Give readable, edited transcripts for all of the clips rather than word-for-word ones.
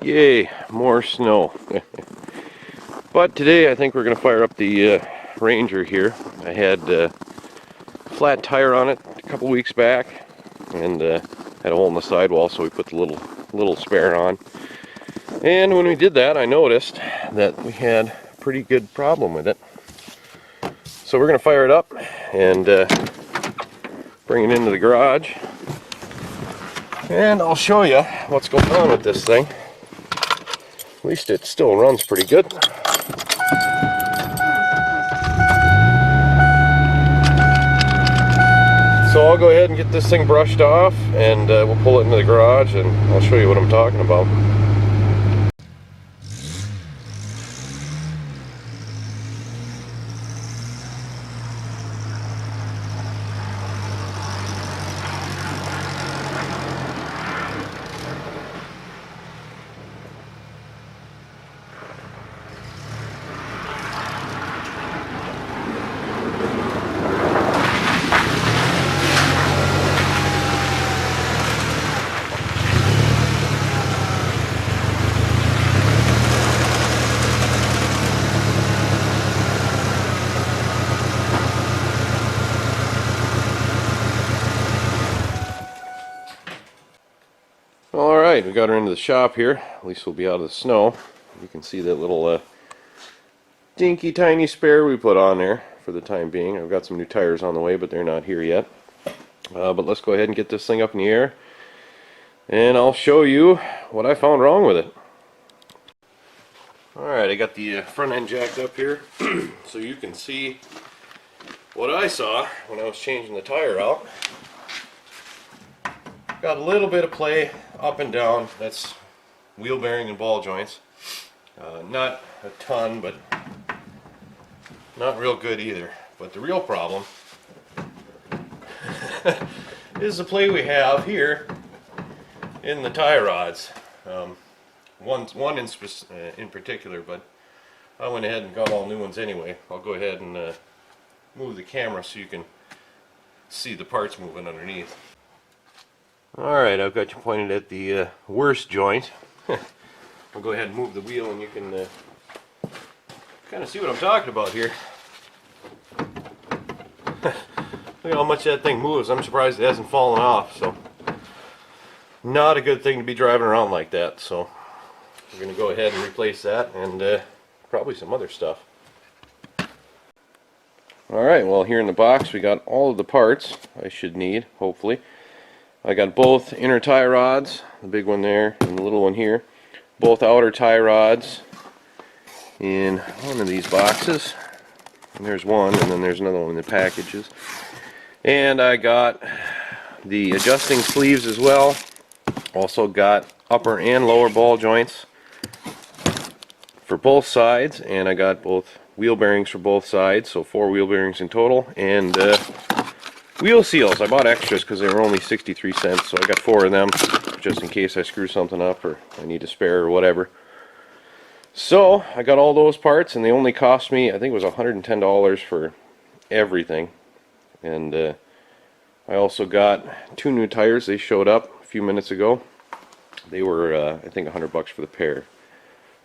Yay, more snow. But today I think we're going to fire up the Ranger here. I had a flat tire on it a couple weeks back and had a hole in the sidewall, so we put the little spare on. And when we did that, I noticed that we had a pretty good problem with it. So we're going to fire it up and bring it into the garage. And I'll show you what's going on with this thing. At least it still runs pretty good. So I'll go ahead and get this thing brushed off and we'll pull it into the garage and I'll show you what I'm talking about. Alright, we got her into the shop here. At least we'll be out of the snow. You can see that little dinky tiny spare we put on there for the time being. I've got some new tires on the way, but they're not here yet. But let's go ahead and get this thing up in the air and I'll show you what I found wrong with it. Alright, I got the front end jacked up here so you can see what I saw when I was changing the tire out. Got a little bit of play up and down. That's wheel bearing and ball joints. Not a ton, but not real good either. But the real problem is the play we have here in the tie rods. One in particular, but I went ahead and got all new ones anyway. I'll go ahead and move the camera so you can see the parts moving underneath. Alright, I've got you pointed at the worst joint. I'll go ahead and move the wheel and you can kind of see what I'm talking about here. Look at how much that thing moves. I'm surprised it hasn't fallen off. So, not a good thing to be driving around like that. So, we're going to go ahead and replace that and probably some other stuff. Alright, well here in the box we got all of the parts I should need, hopefully. I got both inner tie rods, the big one there and the little one here, both outer tie rods in one of these boxes. And there's one, and then there's another one in the packages. And I got the adjusting sleeves as well. Also got upper and lower ball joints for both sides, and I got both wheel bearings for both sides, so 4 wheel bearings in total, and wheel seals. I bought extras because they were only 63 cents, so I got 4 of them just in case I screw something up or I need a spare or whatever. So I got all those parts and they only cost me, I think it was $110 for everything. And I also got 2 new tires. They showed up a few minutes ago. They were I think $100 for the pair.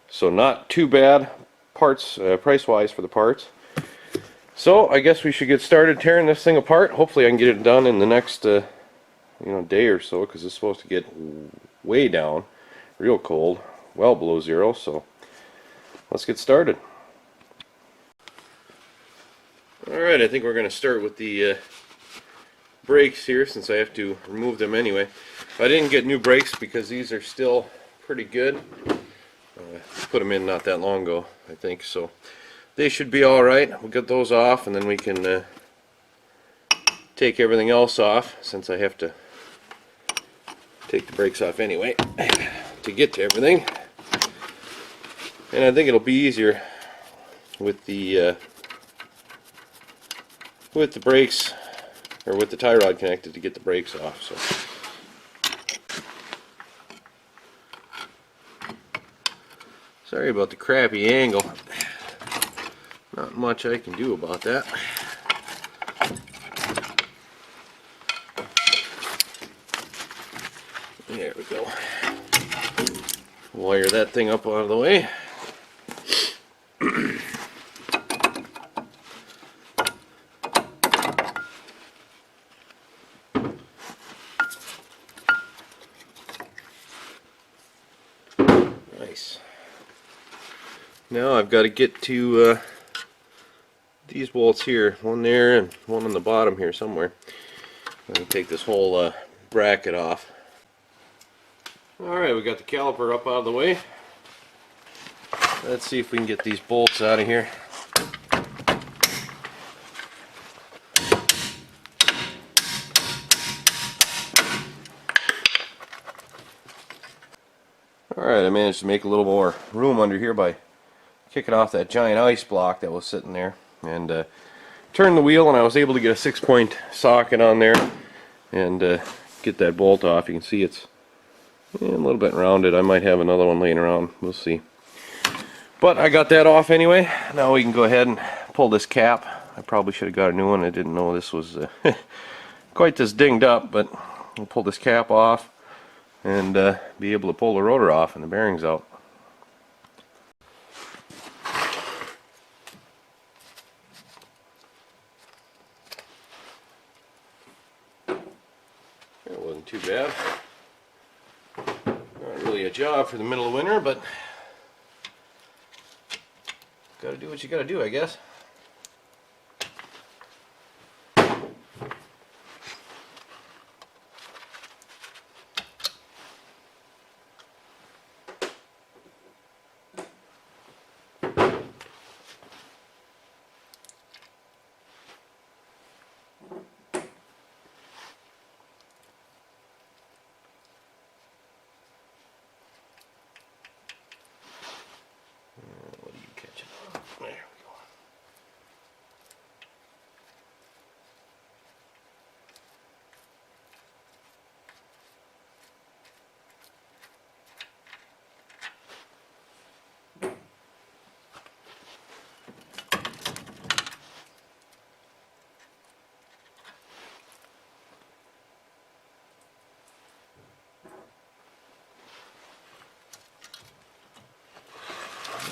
So not too bad parts price wise for the parts. So I guess we should get started tearing this thing apart. Hopefully I can get it done in the next day or so, because it's supposed to get way down, real cold, well below 0. So let's get started. Alright, I think we're going to start with the brakes here, since I have to remove them anyway. I didn't get new brakes because these are still pretty good. Put them in not that long ago, I think, so they should be alright. We'll get those off and then we can take everything else off, since I have to take the brakes off anyway to get to everything. And I think it'll be easier with the brakes, or with the tie rod connected, to get the brakes off. So sorry about the crappy angle. Not much I can do about that. There we go. Wire that thing up out of the way. Nice. Now I've got to get to these bolts here, one there and one on the bottom here somewhere. I'm going to take this whole bracket off. Alright, we got the caliper up out of the way. Let's see if we can get these bolts out of here. Alright, I managed to make a little more room under here by kicking off that giant ice block that was sitting there, and turned the wheel, and I was able to get a 6-point socket on there and get that bolt off. You can see it's a little bit rounded. I might have another one laying around, we'll see. But I got that off anyway. Now we can go ahead and pull this cap. I probably should have got a new one. I didn't know this was quite this dinged up, but we'll pull this cap off and be able to pull the rotor off and the bearings out. That wasn't too bad. Not really a job for the middle of winter, but gotta do what you gotta do, I guess. What are you catching? There we go.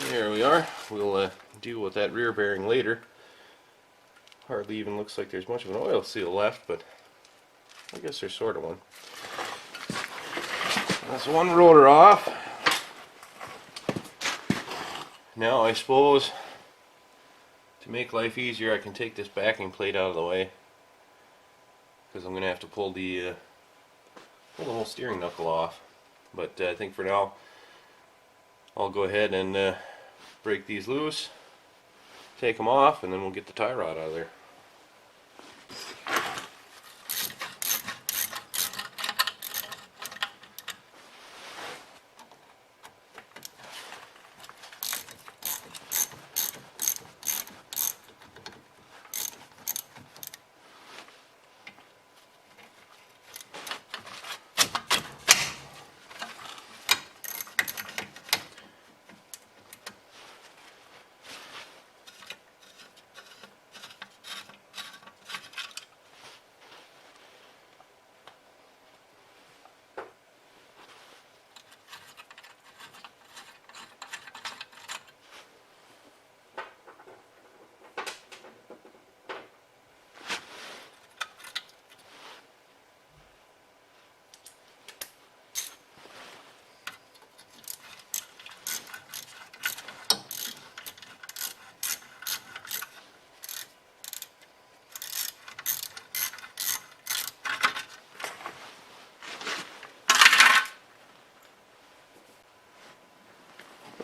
There we are. We'll deal with that rear bearing later. Hardly even looks like there's much of an oil seal left, but I guess there's sort of one. That's one rotor off. Now I suppose to make life easier I can take this backing plate out of the way, because I'm going to have to pull the whole steering knuckle off. But I think for now I'll go ahead and break these loose, take them off, and then we'll get the tie rod out of there.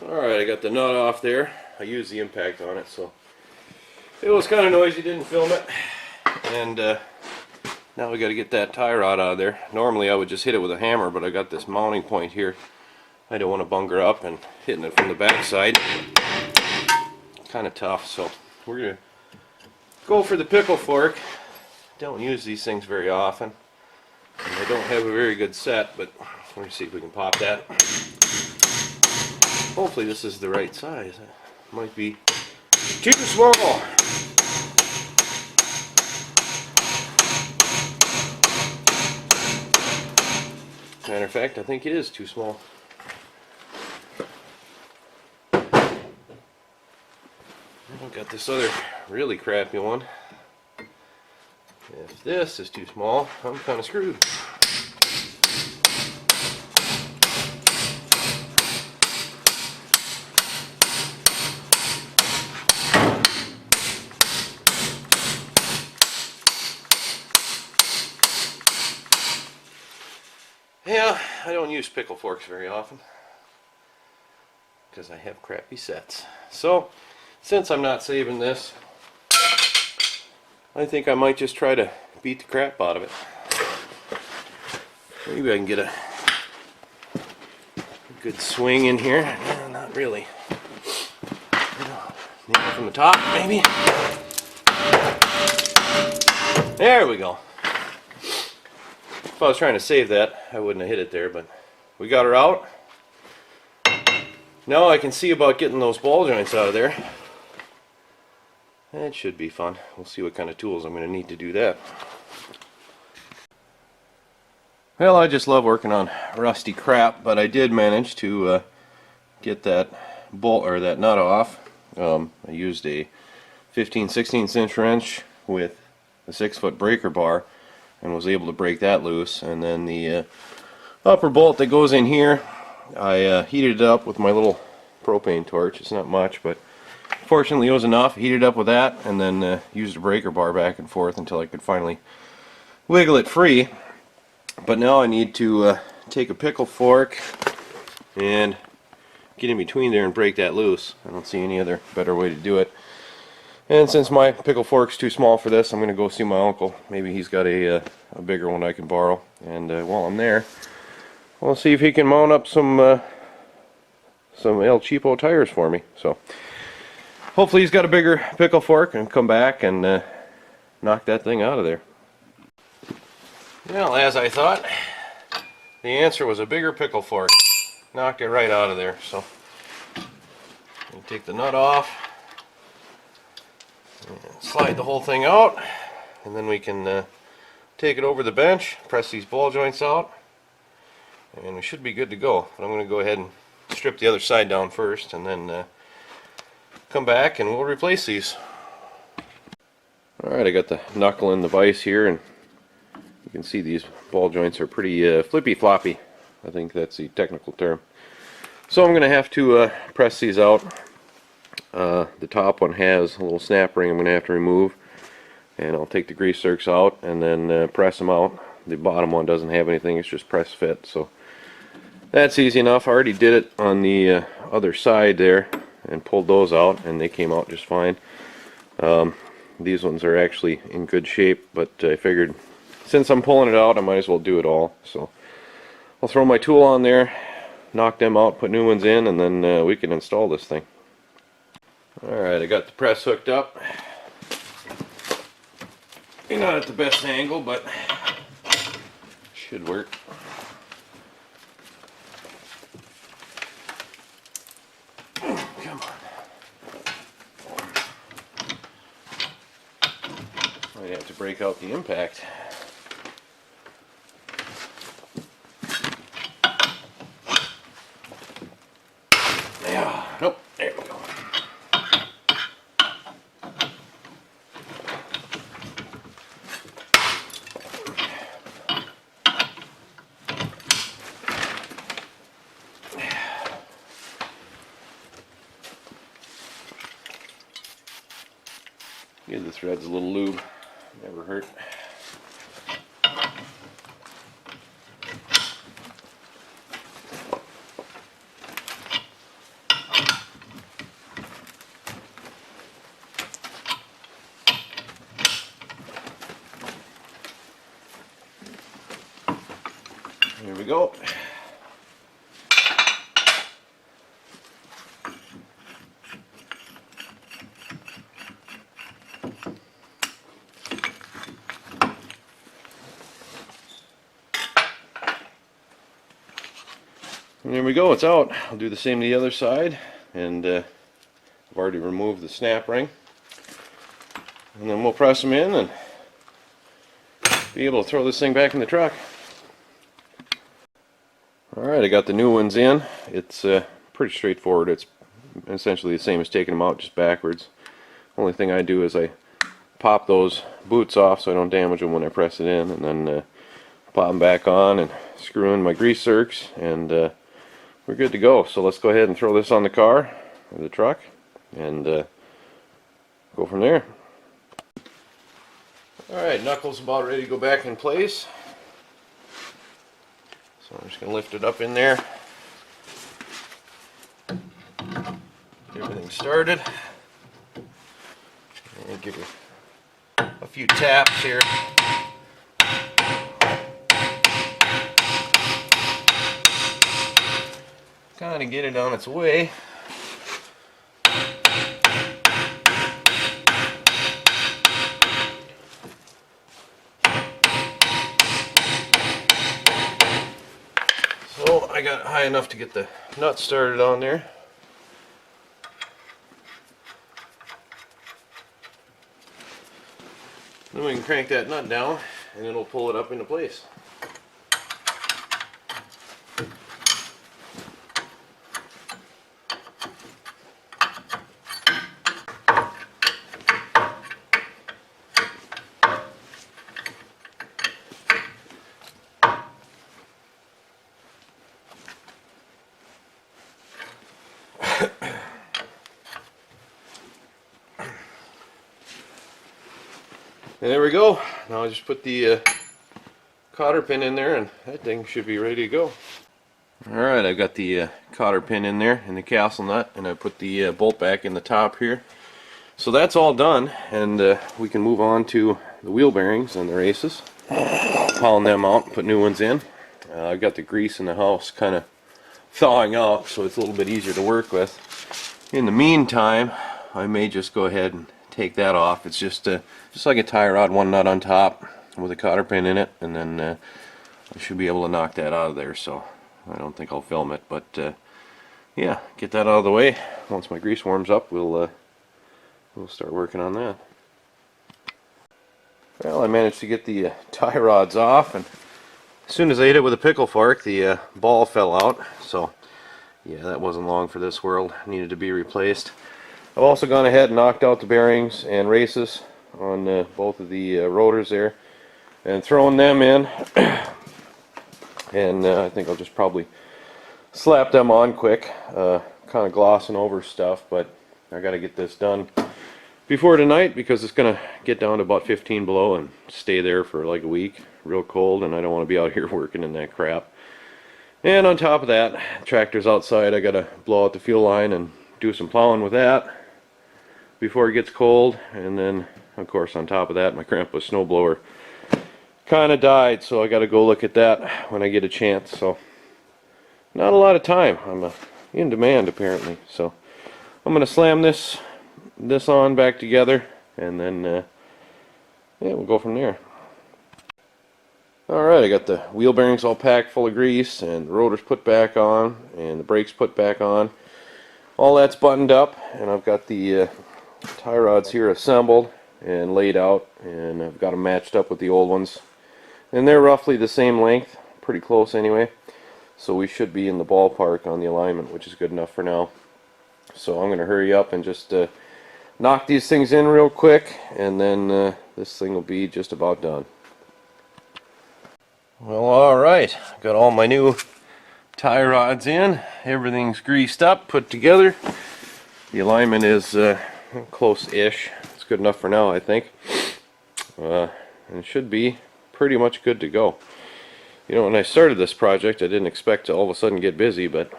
Alright, I got the nut off there. I used the impact on it, so it was kind of noisy, didn't film it. And now we got to get that tie rod out of there. Normally I would just hit it with a hammer, but I got this mounting point here. I don't want to bunger up, and hitting it from the back side kind of tough, so we're going to go for the pickle fork. Don't use these things very often, and they don't have a very good set, but we're going to see if we can pop that. Hopefully this is the right size. It might be too small. Matter of fact, I think it is too small. I've got this other really crappy one. If this is too small, I'm kind of screwed. Yeah, I don't use pickle forks very often because I have crappy sets. So, since I'm not saving this, I think I might just try to beat the crap out of it. Maybe I can get a good swing in here. No, not really. Nail it from the top, maybe. There we go. If I was trying to save that, I wouldn't have hit it there, but we got her out. Now I can see about getting those ball joints out of there. That should be fun. We'll see what kind of tools I'm going to need to do that. Well, I just love working on rusty crap, but I did manage to get that bolt or that nut off. I used a 15/16 inch wrench with a 6-foot breaker bar and was able to break that loose. And then the upper bolt that goes in here, I heated it up with my little propane torch. It's not much, but fortunately it was enough. Heated up with that and then used a breaker bar back and forth until I could finally wiggle it free. But now I need to take a pickle fork and get in between there and break that loose. I don't see any other better way to do it. And since my pickle fork's too small for this, I'm going to go see my uncle. Maybe he's got a bigger one I can borrow. And while I'm there, I'll see if he can mount up some El Cheapo tires for me. So hopefully he's got a bigger pickle fork and come back and knock that thing out of there. Well, as I thought, the answer was a bigger pickle fork. Knocked it right out of there. So I'll take the nut off. Slide the whole thing out, and then we can take it over the bench, press these ball joints out, and we should be good to go. But I'm going to go ahead and strip the other side down first, and then come back and we'll replace these. Alright, I got the knuckle in the vise here, and you can see these ball joints are pretty flippy floppy. I think that's the technical term. So I'm going to have to press these out. The top one has a little snap ring I'm going to have to remove, and I'll take the grease zerks out and then press them out. The bottom one doesn't have anything, it's just press fit, so that's easy enough. I already did it on the other side there and pulled those out, and they came out just fine. These ones are actually in good shape, but I figured since I'm pulling it out I might as well do it all. So I'll throw my tool on there, knock them out, put new ones in, and then we can install this thing. Alright, I got the press hooked up. Not at the best angle, but should work. Come on. Might have to break out the impact. Yeah, nope, there we go. Give the threads a little lube, never hurt. There we go. And there we go, it's out. I'll do the same to the other side, and I've already removed the snap ring. And then we'll press them in and be able to throw this thing back in the truck. Alright, I got the new ones in. It's pretty straightforward. It's essentially the same as taking them out, just backwards. Only thing I do is I pop those boots off so I don't damage them when I press it in, and then pop them back on and screw in my grease zerks, and we're good to go. So let's go ahead and throw this on the car, or the truck, and go from there. Alright, knuckles about ready to go back in place. So I'm just going to lift it up in there. Get everything started. And give it a few taps here. Kind of get it on its way. So I got it high enough to get the nut started on there. Then we can crank that nut down and it'll pull it up into place. And there we go. Now I just put the cotter pin in there and that thing should be ready to go. Alright, I've got the cotter pin in there and the castle nut, and I put the bolt back in the top here. So that's all done, and we can move on to the wheel bearings and the races. Hauling them out and put new ones in. I've got the grease in the house kind of thawing out, so it's a little bit easier to work with. In the meantime, I may just go ahead and take that off. It's just like a tie rod, one nut on top with a cotter pin in it, and then I should be able to knock that out of there. So I don't think I'll film it, but yeah, get that out of the way. Once my grease warms up, we'll start working on that. Well, I managed to get the tie rods off, and as soon as I hit it with a pickle fork, the ball fell out. So yeah, that wasn't long for this world. Needed to be replaced. I've also gone ahead and knocked out the bearings and races on both of the rotors there and thrown them in. And I think I'll just probably slap them on quick, kind of glossing over stuff, but I got to get this done before tonight because it's going to get down to about 15 below and stay there for like a week, real cold, and I don't want to be out here working in that crap. And on top of that, tractor's outside. I got to blow out the fuel line and do some plowing with that before it gets cold. And then of course on top of that, my grandpa's snowblower kind of died, so I got to go look at that when I get a chance. So not a lot of time. I'm in demand apparently, so I'm gonna slam this on back together, and then yeah, we'll go from there. Alright, I got the wheel bearings all packed full of grease, and the rotors put back on, and the brakes put back on. All that's buttoned up, and I've got the tie rods here assembled and laid out, and I've got them matched up with the old ones. And they're roughly the same length, pretty close anyway. So we should be in the ballpark on the alignment, which is good enough for now. So I'm going to hurry up and just knock these things in real quick, and then this thing will be just about done. Well, alright, got all my new tie rods in. Everything's greased up, put together. The alignment is close-ish. It's good enough for now, I think. And it should be pretty much good to go. You know, when I started this project, I didn't expect to all of a sudden get busy, but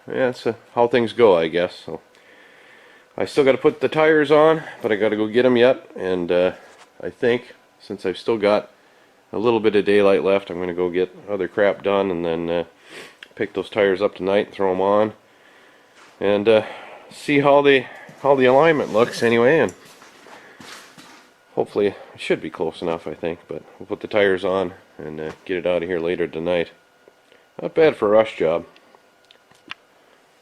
yeah, it's how things go, I guess. So I still got to put the tires on, but I got to go get them yet. And I think since I've still got a little bit of daylight left, I'm going to go get other crap done, and then pick those tires up tonight and throw them on, and see how the alignment looks anyway. And hopefully it should be close enough, I think. But we'll put the tires on and get it out of here later tonight. Not bad for a rush job.